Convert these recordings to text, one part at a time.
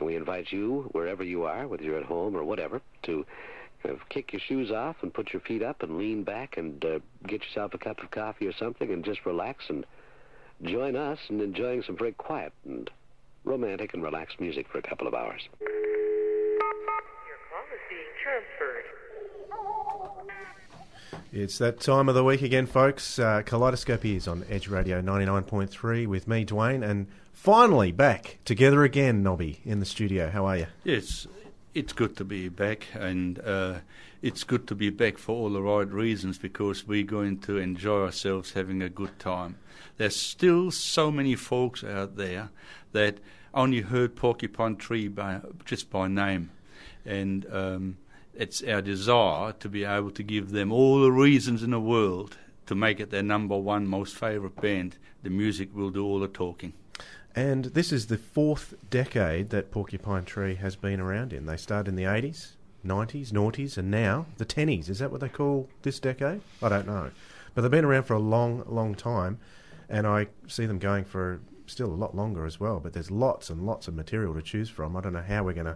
And we invite you, wherever you are, whether you're at home or whatever, to kick your shoes off and put your feet up and lean back and get yourself a cup of coffee or something and just relax and join us in enjoying some very quiet and romantic and relaxed music for a couple of hours. Your call is being transferred. It's that time of the week again, folks. Kaleidoscope is on Edge Radio 99.3 with me, Dwayne, and finally back together again, Nobby, in the studio. How are you? Yes, it's good to be back, and it's good to be back for all the right reasons, because we're going to enjoy ourselves having a good time. There's still so many folks out there that only heard Porcupine Tree just by name, and it's our desire to be able to give them all the reasons in the world to make it their number one most favourite band. The music will do all the talking. And this is the fourth decade that Porcupine Tree has been around in. They started in the 80s, 90s, noughties, and now the 10s. Is that what they call this decade? I don't know. But they've been around for a long, long time, and I see them going for still a lot longer as well. But there's lots and lots of material to choose from. I don't know how we're going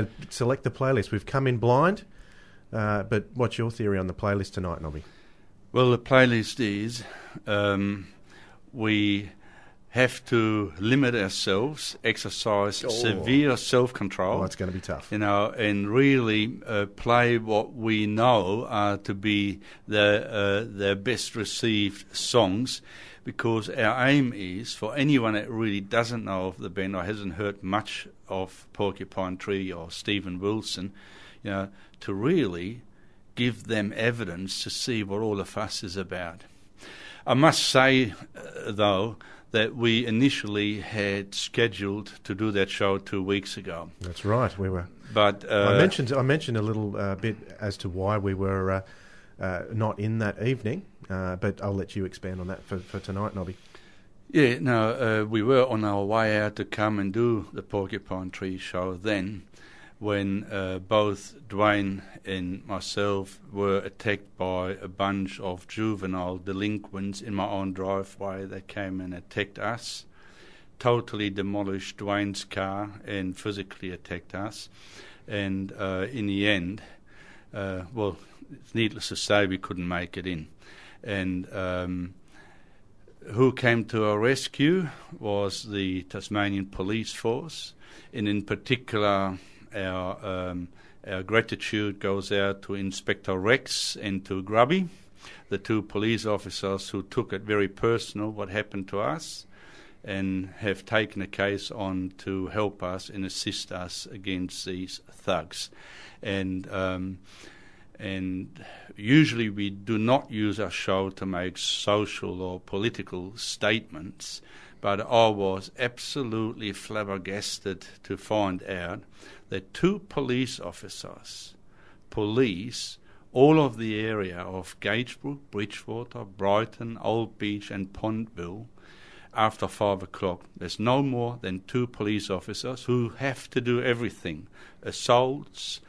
to select the playlist. We've come in blind, but what's your theory on the playlist tonight, Nobby? Well, the playlist is we have to limit ourselves, exercise severe self-control. Oh, it's going to be tough. And really play what we know to be the best received songs, because our aim is for anyone that really doesn't know of the band or hasn't heard much of Porcupine Tree or Stephen Wilson, to really give them evidence to see what all the fuss is about. I must say, though, that we initially had scheduled to do that show 2 weeks ago. That's right, we were. But I mentioned a little bit as to why we were not in that evening, but I'll let you expand on that for tonight, Nobby. Yeah, no, we were on our way out to come and do the Porcupine Tree show then, when both Dwayne and myself were attacked by a bunch of juvenile delinquents in my own driveway. They came and attacked us, totally demolished Dwayne's car and physically attacked us. And in the end, well, it's needless to say, we couldn't make it in. And who came to our rescue was the Tasmanian Police Force, and in particular our gratitude goes out to Inspector Rex and to Grubby, the two police officers who took it very personal what happened to us and have taken a case on to help us and assist us against these thugs. And usually we do not use our show to make social or political statements, but I was absolutely flabbergasted to find out that two police officers police all of the area of Gagebrook, Bridgewater, Brighton, Old Beach and Pondville after 5 o'clock. There's no more than two police officers who have to do everything: assaults,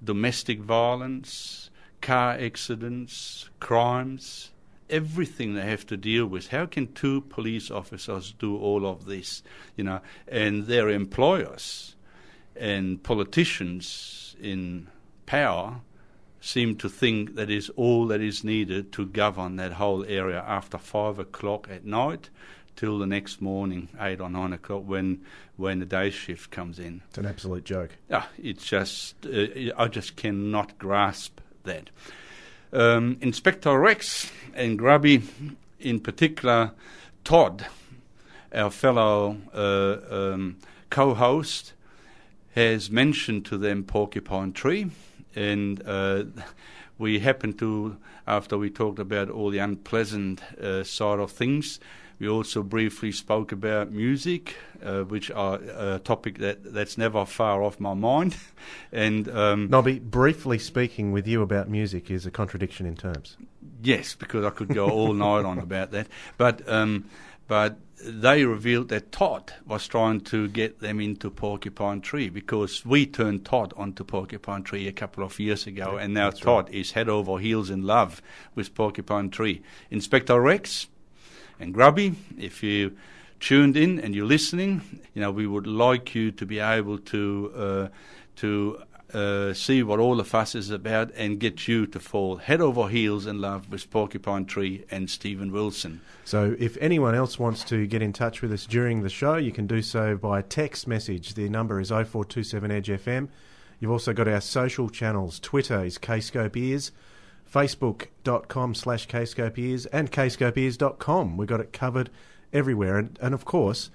domestic violence, car accidents, crimes, everything they have to deal with. How can two police officers do all of this? And their employers and politicians in power seem to think that is all that is needed to govern that whole area after 5 o'clock at night till the next morning, 8 or 9 o'clock, when the day shift comes in. It's an absolute joke. It's just, I just cannot grasp that. Inspector Rex and Grubby, in particular, Todd, our fellow co-host, has mentioned to them Porcupine Tree, and we happened to, after we talked about all the unpleasant side of things, we also briefly spoke about music, which are a topic that's never far off my mind. And Nobby, briefly speaking with you about music is a contradiction in terms. Yes, because I could go all night on about that. But they revealed that Todd was trying to get them into Porcupine Tree, because we turned Todd onto Porcupine Tree a couple of years ago, and now Todd is head over heels in love with Porcupine Tree. Inspector Rex and Grubby, if you tuned in and you're listening, we would like you to be able to see what all the fuss is about and get you to fall head over heels in love with Porcupine Tree and Stephen Wilson. So if anyone else wants to get in touch with us during the show, you can do so by text message. The number is 0427-EDGE-FM. You've also got our social channels. Twitter is kscopeears, facebook.com/kscopeears, and kscopeears.com. We've got it covered everywhere. And of course,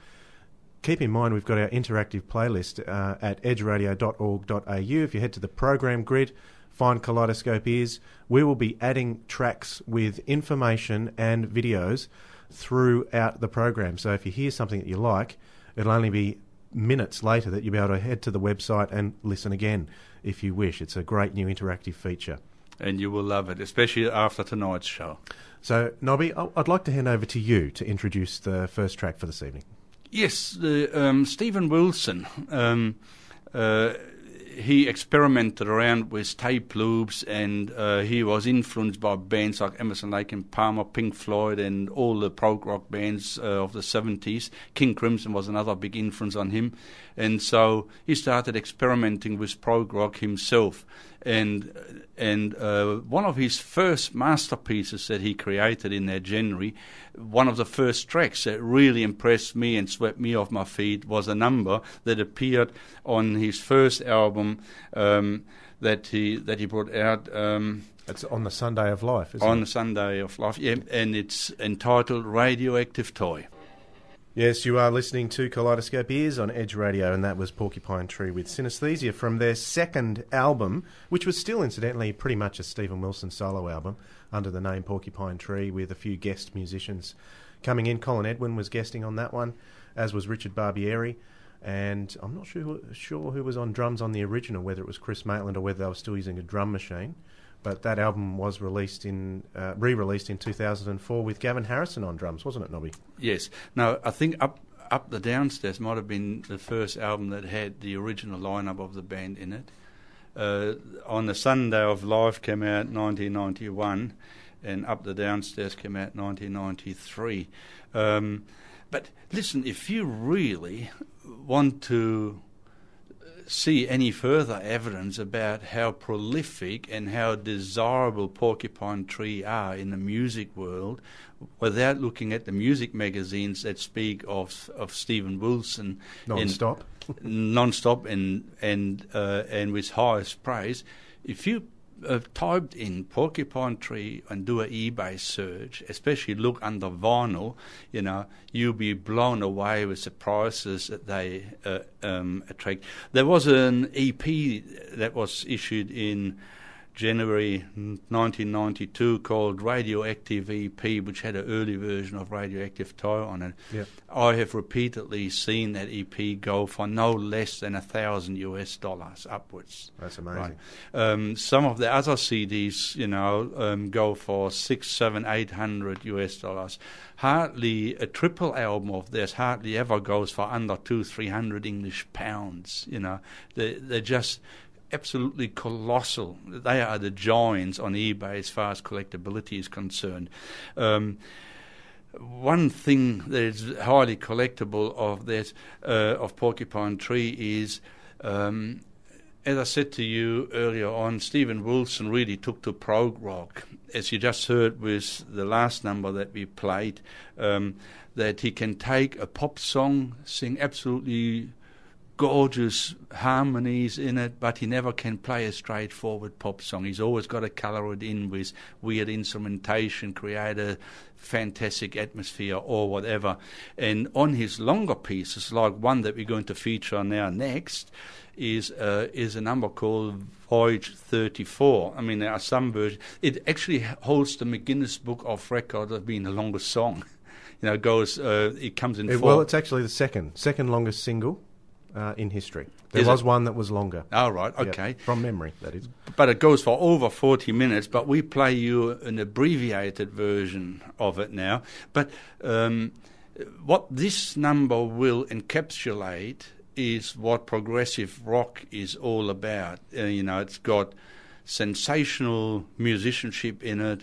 keep in mind we've got our interactive playlist at edgeradio.org.au. If you head to the program grid, find Kaleidoscope Ears, we will be adding tracks with information and videos throughout the program. So if you hear something that you like, it'll only be minutes later that you'll be able to head to the website and listen again if you wish. It's a great new interactive feature. And you will love it, especially after tonight's show. So, Nobby, I'd like to hand over to you to introduce the first track for this evening. Yes, Stephen Wilson, he experimented around with tape loops, and he was influenced by bands like Emerson, Lake and Palmer, Pink Floyd, and all the prog rock bands of the 70s. King Crimson was another big influence on him. And so he started experimenting with prog rock himself. And one of his first masterpieces that he created in that genre, one of the first tracks that really impressed me and swept me off my feet, was a number that appeared on his first album that he brought out. It's On the Sunday of Life, isn't it? On the Sunday of Life, yeah, and it's entitled Radioactive Toy. Yes, you are listening to Kaleidoscope Ears on Edge Radio, and that was Porcupine Tree with Synesthesia from their second album, which was still, incidentally, pretty much a Stephen Wilson solo album under the name Porcupine Tree, with a few guest musicians coming in. Colin Edwin was guesting on that one, as was Richard Barbieri, and I'm not sure who was on drums on the original, whether it was Chris Maitland or whether they were still using a drum machine. But that album was re-released in 2004 with Gavin Harrison on drums, wasn't it, Nobby? Yes. Now, I think Up the Downstairs might have been the first album that had the original lineup of the band in it. On the Sunday of Life came out 1991, and Up the Downstairs came out 1993. But listen, if you really want to see any further evidence about how prolific and how desirable Porcupine Tree are in the music world, without looking at the music magazines that speak of Stephen Wilson non-stop and with highest praise, if you typed in Porcupine Tree and do an eBay search, especially look under vinyl, you'll be blown away with the prices that they attract. There was an EP that was issued in January 1992 called Radioactive EP, which had an early version of Radioactive Toy on it. Yep. I have repeatedly seen that EP go for no less than $1,000 upwards. That's amazing. Right. Some of the other CDs, go for $600-800 Hardly a triple album of theirs hardly ever goes for under £200-300 English pounds. They're just absolutely colossal. They are the giants on eBay as far as collectability is concerned. One thing that is highly collectible of Porcupine Tree is, as I said to you earlier on, Stephen Wilson really took to prog rock, as you just heard with the last number that we played, that he can take a pop song, sing absolutely gorgeous harmonies in it, but he never can play a straightforward pop song. He's always got to colour it in with weird instrumentation, create a fantastic atmosphere or whatever. And on his longer pieces, like one that we're going to feature now next, is a number called Voyage 34. I mean, there are some versions. It actually holds the McGuinness Book of Records of being the longest song. It comes in four. Well, it's actually the second longest single in history. There was one that was longer. Oh, right, okay. Yep, from memory, that is. But it goes for over 40 minutes, but we play you an abbreviated version of it now. But what this number will encapsulate is what progressive rock is all about. It's got sensational musicianship in it,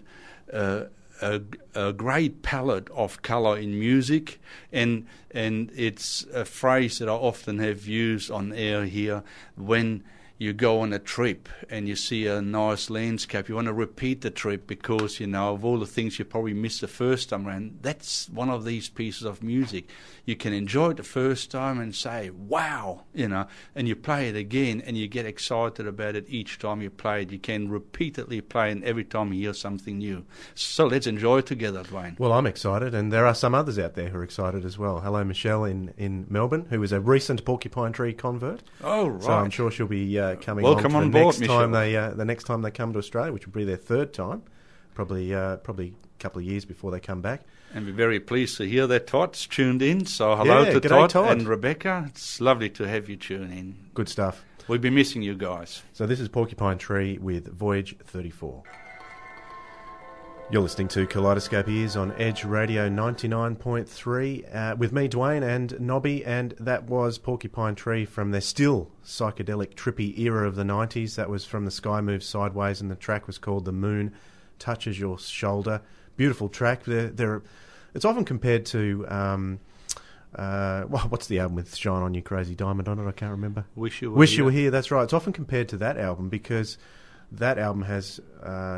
a great palette of colour in music, and it's a phrase that I often have used on air here. When you go on a trip and you see a nice landscape, you want to repeat the trip because, you know, of all the things you probably missed the first time around, that's one of these pieces of music. You can enjoy it the first time and say, wow, you know, and you play it again and you get excited about it each time you play it. You can repeatedly play it every time you hear something new. So let's enjoy it together, Dwayne. Well, I'm excited, and there are some others out there who are excited as well. Hello, Michelle in Melbourne, who is a recent Porcupine Tree convert. Oh, right. So I'm sure she'll be coming Welcome on on the board, next time Michelle. the next time they come to Australia, which will be their third time, probably a couple of years before they come back. And we're very pleased to hear that Todd's tuned in. So hello to g'day, Todd and Rebecca. It's lovely to have you tune in. Good stuff. We'll be missing you guys. So this is Porcupine Tree with Voyage 34. You're listening to Kaleidoscope Ears on Edge Radio 99.3 with me, Dwayne, and Nobby, and that was Porcupine Tree from their still psychedelic, trippy era of the 90s. That was from The Sky Moves Sideways, and the track was called The Moon Touches Your Shoulder. Beautiful track. It's often compared to, what's the album with Shine On You Crazy Diamond on it? I can't remember. Wish You Were Here, that's right. It's often compared to that album because that album has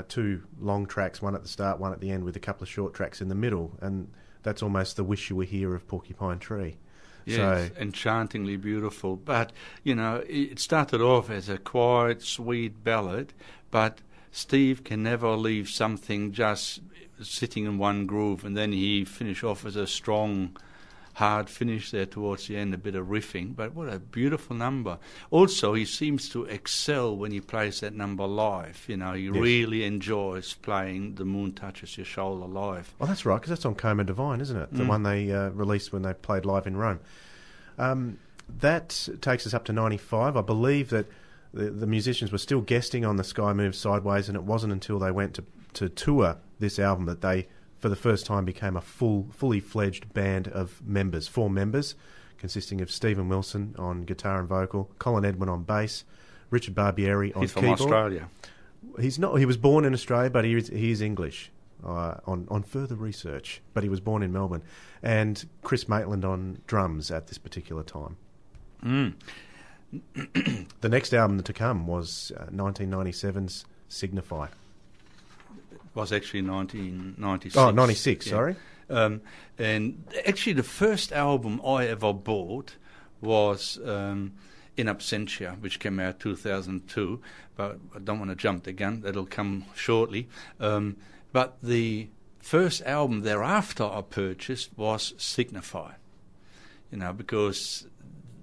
two long tracks, one at the start, one at the end, with a couple of short tracks in the middle, and that's almost the Wish You Were Here of Porcupine Tree. Yes, So, enchantingly beautiful. But, you know, it started off as a quiet, sweet ballad, but Steve can never leave something just sitting in one groove, and then he finished off as a strong, hard finish there towards the end, a bit of riffing, but what a beautiful number. Also, he seems to excel when he plays that number live. You know, he really enjoys playing The Moon Touches Your Shoulder live. oh, that's right, because that's on Coma Divine, isn't it? The one they released when they played live in Rome. That takes us up to 95. I believe that the musicians were still guesting on The Sky Moves Sideways, and it wasn't until they went to tour this album that they, for the first time, became a fully fledged band of members, 4 members, consisting of Stephen Wilson on guitar and vocal, Colin Edwin on bass, Richard Barbieri on He's keyboard. from Australia. He's not. He was born in Australia, but he is English. On further research, but he was born in Melbourne, and Chris Maitland on drums at this particular time. The next album to come was 1997's Signify. Was actually 1996. Oh, 96, yeah. sorry. And actually the first album I ever bought was In Absentia, which came out 2002, but I don't want to jump the gun, that'll come shortly. But the first album thereafter I purchased was Signify, you know, because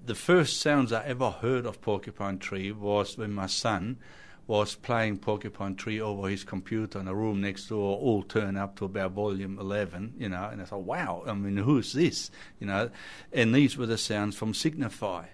the first sounds I ever heard of Porcupine Tree was when my son was playing Porcupine Tree over his computer in a room next door, all turned up to about volume 11, you know, and I thought, wow, I mean, who's this, you know? And these were the sounds from Signify.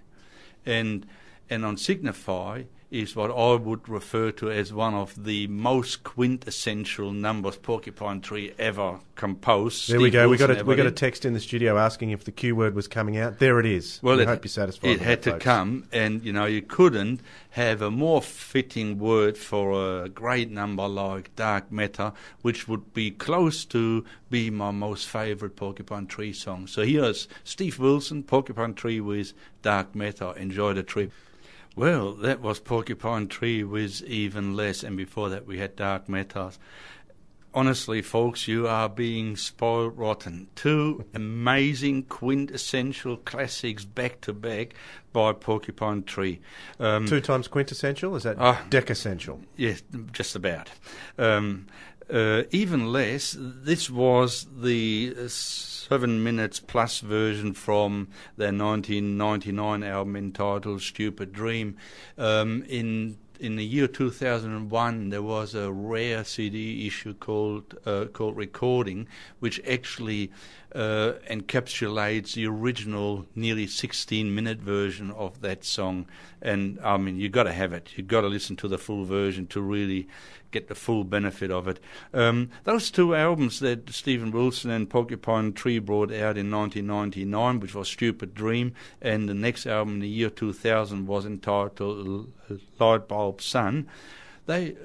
And on Signify is what I would refer to as one of the most quintessential numbers Porcupine Tree ever composed. There we go. We got a text in the studio asking if the Q word was coming out. There it is. Well, I hope you're satisfied. It had to come, and you know you couldn't have a more fitting word for a great number like Dark Matter, which would be close to be my most favourite Porcupine Tree song. So here's Steve Wilson, Porcupine Tree with Dark Matter. Enjoy the trip. Well, that was Porcupine Tree with Even Less, and before that we had Dark Matter. Honestly, folks, you are being spoiled rotten. 2 amazing quintessential classics back-to-back by Porcupine Tree. 2 times quintessential? Is that decessential? Yes, just about. Even Less, this was the 7 minutes plus version from their 1999 album entitled Stupid Dream. In the year 2001, there was a rare CD issue called Recording, which actually encapsulates the original nearly 16-minute version of that song. And I mean, you got to have it. You got to listen to the full version to really get the full benefit of it. Those 2 albums that Stephen Wilson and Porcupine Tree brought out in 1999, which was Stupid Dream, and the next album in the year 2000 was entitled Light Bulb Sun, they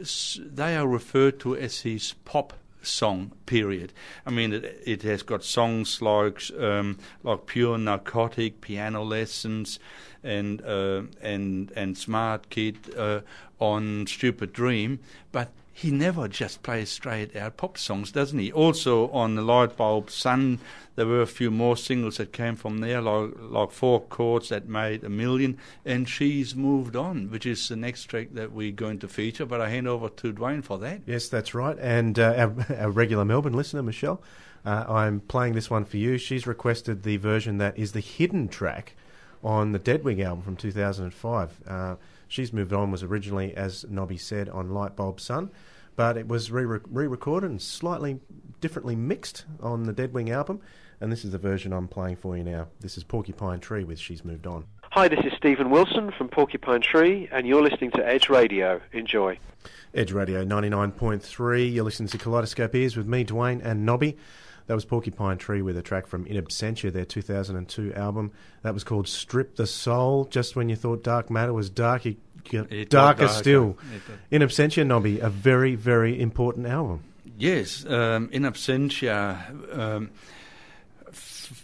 are referred to as his pop song, period. I mean, it has got songs like Pure Narcotic, Piano Lessons, and Smart Kid on Stupid Dream, but he never just plays straight out pop songs, doesn't he? Also on the Light Bulb Sun, there were a few more singles that came from there, like Four Chords That Made a Million, and She's Moved On, which is the next track that we're going to feature. But I hand over to Dwayne for that. Yes, that's right. And our regular Melbourne listener, Michelle, I'm playing this one for you. She's requested the version that is the hidden track on the Deadwing album from 2005. She's Moved On was originally, as Nobby said, on Light Bulb Sun, but it was re-recorded and slightly differently mixed on the Deadwing album, and this is the version I'm playing for you now. This is Porcupine Tree with She's Moved On. Hi, this is Stephen Wilson from Porcupine Tree, and you're listening to Edge Radio. Enjoy. Edge Radio 99.3. You're listening to Kaleidoscope Ears with me, Dwayne, and Nobby. That was Porcupine Tree with a track from In Absentia, their 2002 album. That was called Strip the Soul. Just when you thought dark matter was dark, it got darker still. In Absentia, Nobby, a very, very important album. Yes, In Absentia.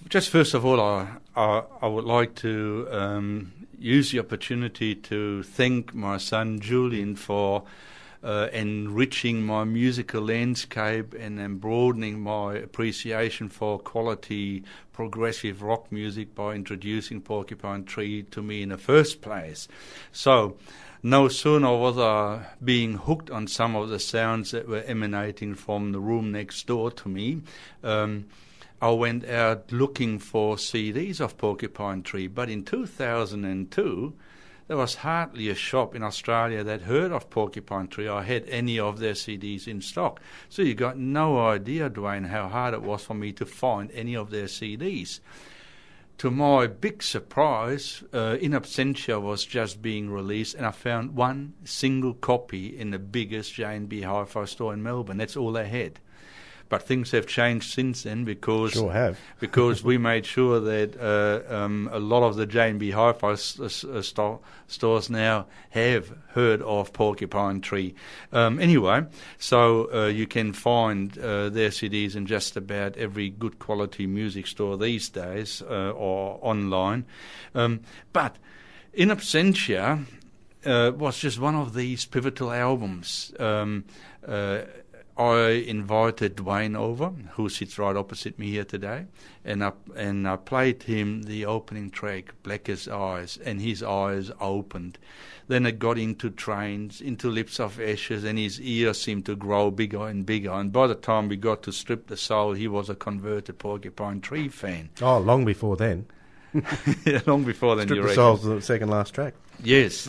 Just first of all, I would like to use the opportunity to thank my son Julian for enriching my musical landscape and broadening my appreciation for quality progressive rock music by introducing Porcupine Tree to me in the first place. So no sooner was I being hooked on some of the sounds that were emanating from the room next door to me, I went out looking for CDs of Porcupine Tree. But in 2002, there was hardly a shop in Australia that heard of Porcupine Tree or had any of their CDs in stock. So you got no idea, Dwayne, how hard it was for me to find any of their CDs. To my big surprise, In Absentia was just being released, and I found one single copy in the biggest J&B hi-fi store in Melbourne. That's all they had. But things have changed since then because because we made sure that a lot of the J&B Hi-Fi stores now have heard of Porcupine Tree. Anyway, so you can find their CDs in just about every good quality music store these days or online. But In Absentia was just one of these pivotal albums. I invited Dwayne over, who sits right opposite me here today, and I played him the opening track, Black as Eyes, and his eyes opened. Then it got into Trains, into Lips of Ashes, and his ears seemed to grow bigger and bigger. And by the time we got to Strip the Soul, he was a converted Porcupine Tree fan. Oh, long before then. Long before then, Strip the Soul's the second last track. Yes,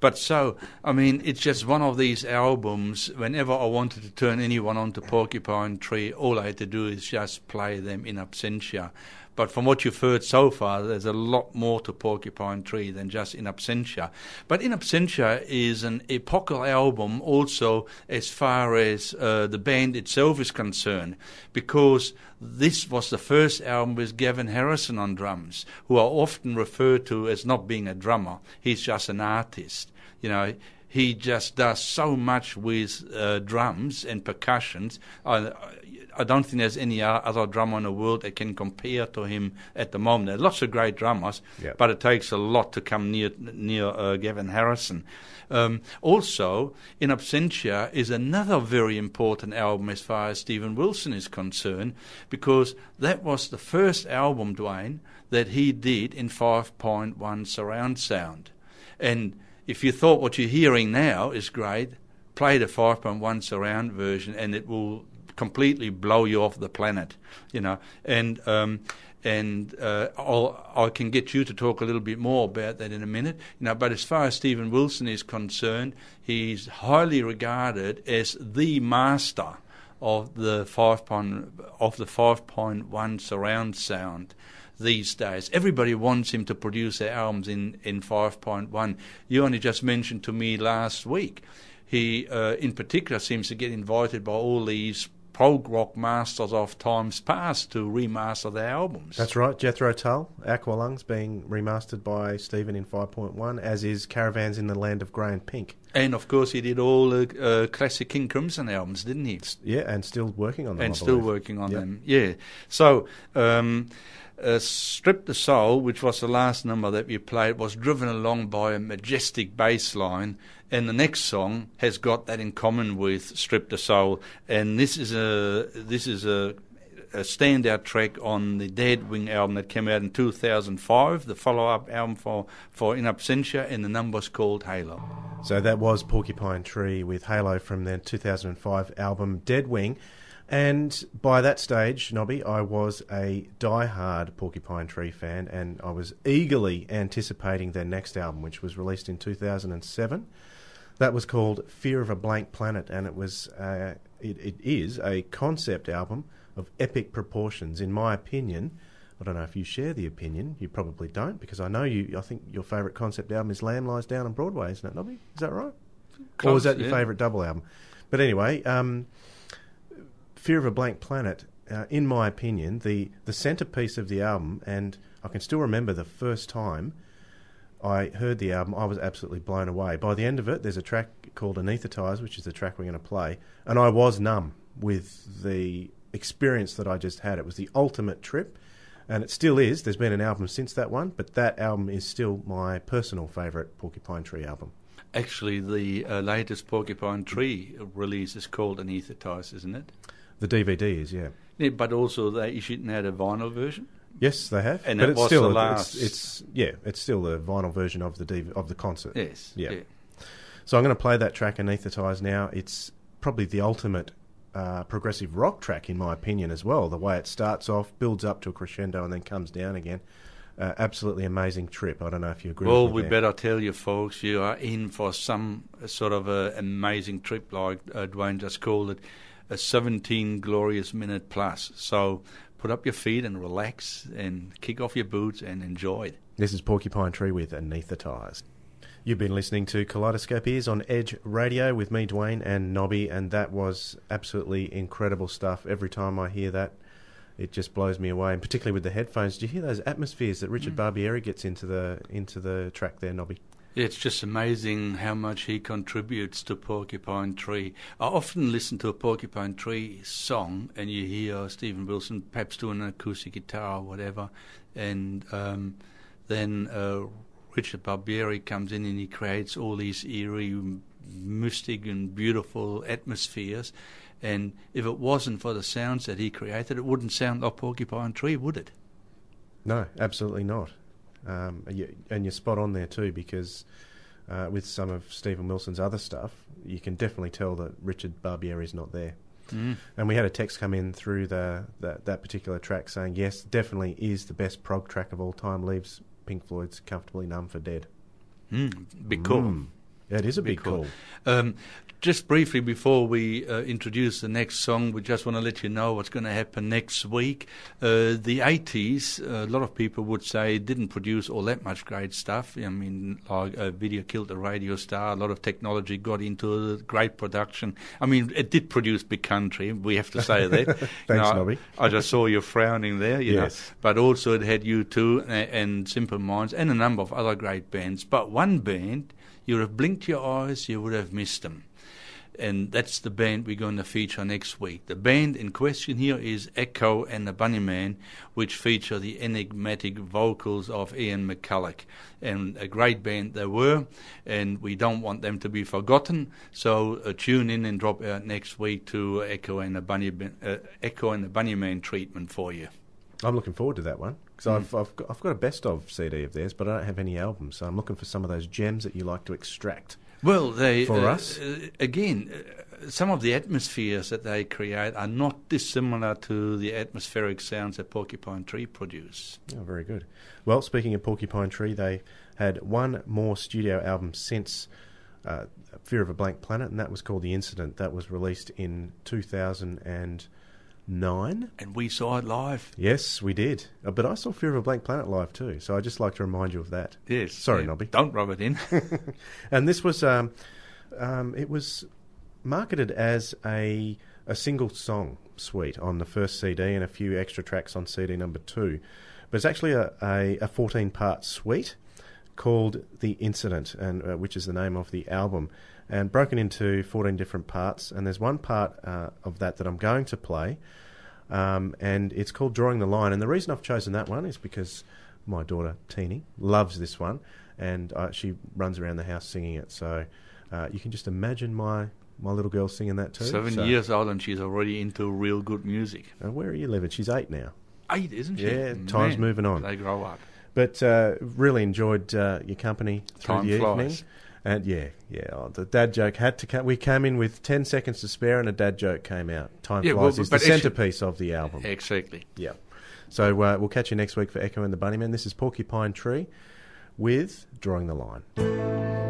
but so, I mean, it's just one of these albums. Whenever I wanted to turn anyone on to Porcupine Tree, all I had to do is just play them In Absentia. But from what you've heard so far, there's a lot more to Porcupine Tree than just In Absentia. But In Absentia is an epochal album also as far as the band itself is concerned, because this was the first album with Gavin Harrison on drums, who are often referred to as not being a drummer. He's just an artist. You know, he just does so much with drums and percussions. I don't think there's any other drummer in the world that can compare to him at the moment. There are lots of great drummers, but it takes a lot to come near Gavin Harrison. Also, In Absentia is another very important album as far as Stephen Wilson is concerned, because that was the first album, Dwayne, that he did in 5.1 surround sound. And if you thought what you're hearing now is great, play the 5.1 surround version and it will completely blow you off the planet, you know. And I can get you to talk a little bit more about that in a minute, you know. But as far as Stephen Wilson is concerned, he's highly regarded as the master of the 5.1 surround sound these days. Everybody wants him to produce their albums in 5.1. You only just mentioned to me last week, he in particular seems to get invited by all these prog rock masters of times past to remaster their albums. That's right. Jethro Tull, Aqualungs being remastered by Stephen in 5.1, as is Caravans in the Land of Grey and Pink. And, of course, he did all the classic King Crimson albums, didn't he? Yeah, and still working on them, And I still believe. working on Yep. them, yeah. So, Strip the Soul, which was the last number that we played, was driven along by a majestic bass line, and the next song has got that in common with Strip the Soul, and this is a standout track on the Dead Wing album that came out in 2005, the follow-up album for In Absentia, and the number's called Halo. So that was Porcupine Tree with Halo from their 2005 album Dead Wing. And by that stage, Nobby, I was a die-hard Porcupine Tree fan, and I was eagerly anticipating their next album, which was released in 2007. That was called Fear of a Blank Planet, and it is a concept album of epic proportions, in my opinion. I don't know if you share the opinion. You probably don't, because I know I think your favourite concept album is Lamb Lies Down on Broadway, isn't it, Nobby? Is that right? Close, or was that your yeah. favourite double album? But anyway, Fear of a Blank Planet, in my opinion, the centrepiece of the album, and I can still remember the first time I heard the album, I was absolutely blown away. By the end of it, there's a track called Anaesthetised, which is the track we're going to play, and I was numb with the experience that I just had. It was the ultimate trip, and it still is. There's been an album since that one, but that album is still my personal favourite Porcupine Tree album. Actually, the latest Porcupine Tree release is called Anaesthetised, isn't it? The DVD is, yeah. Yeah, but also they issued now the vinyl version. Yes, they have. And but it it's was still the last. It's still the vinyl version of the concert. Yes. Yeah. Yeah. So I'm going to play that track Anaesthetised now. It's probably the ultimate progressive rock track, in my opinion, as well. The way it starts off, builds up to a crescendo, and then comes down again. Absolutely amazing trip. I don't know if you agree Well, with me we there. better tell you, folks, you are in for some sort of amazing trip, like Dwayne just called it, a 17 glorious minute plus. So put up your feet and relax and kick off your boots and enjoy it. This is Porcupine Tree with Anaesthetised. You've been listening to Kaleidoscope Ears on Edge Radio with me, Dwayne, and Nobby, and that was absolutely incredible stuff. Every time I hear that, it just blows me away, and particularly with the headphones. Do you hear those atmospheres that Richard Barbieri gets into the track there, Nobby? It's just amazing how much he contributes to Porcupine Tree. I often listen to a Porcupine Tree song and you hear Stephen Wilson perhaps doing an acoustic guitar or whatever, and then Richard Barbieri comes in and he creates all these eerie, mystic and beautiful atmospheres. And if it wasn't for the sounds that he created, it wouldn't sound like Porcupine Tree, would it? No, absolutely not. And you're spot on there too, because with some of Stephen Wilson's other stuff, you can definitely tell that Richard Barbieri's not there. And we had a text come in through that particular track saying, yes, definitely is the best prog track of all time, leaves Pink Floyd's Comfortably Numb for dead. Big call. Yeah, it is a big call. Just briefly before we introduce the next song, we just want to let you know what's going to happen next week. The 80s, a lot of people would say, didn't produce all that much great stuff. I mean, like Video Killed the Radio Star, a lot of technology got into great production. I mean, it did produce big country, we have to say that. Thanks, Nobby. I just saw you frowning there, you know. But also it had U2 and Simple Minds and a number of other great bands. But one band, you would have blinked your eyes, you would have missed them. And that's the band we're going to feature next week. The band in question here is Echo and the Bunnymen, which feature the enigmatic vocals of Ian McCulloch. And a great band they were, and we don't want them to be forgotten. So tune in and drop out next week to Echo and the Bunnymen treatment for you. I'm looking forward to that one, because I've got a best-of CD of theirs, but I don't have any albums, so I'm looking for some of those gems that you like to extract. Well, they for us again, some of the atmospheres that they create are not dissimilar to the atmospheric sounds that Porcupine Tree produce. Oh, very good. Well, speaking of Porcupine Tree, they had one more studio album since Fear of a Blank Planet, and that was called The Incident. That was released in 2009. And we saw it live. Yes, we did. But I saw Fear of a Blank Planet live too, so I'd just like to remind you of that. Yes. Sorry, Nobby. Don't rub it in. And this was, it was marketed as a a single song suite on the first CD and a few extra tracks on CD number 2. But it's actually a 14-part suite called The Incident, and which is the name of the album, and broken into 14 different parts. And there's one part of that I'm going to play, and it's called Drawing the Line. And the reason I've chosen that one is because my daughter, Teeny, loves this one, and she runs around the house singing it. So you can just imagine my little girl singing that too. 7 years old and she's already into real good music. Where are you living? She's 8 now. 8, isn't she? Yeah, time's moving on. They grow up. But really enjoyed your company through Time the flies. evening. And the dad joke had to come. We came in with 10 seconds to spare and a dad joke came out. Time Flies is the centrepiece of the album. Exactly. Yeah. So we'll catch you next week for Echo and the Bunnymen. This is Porcupine Tree with Drawing the Line.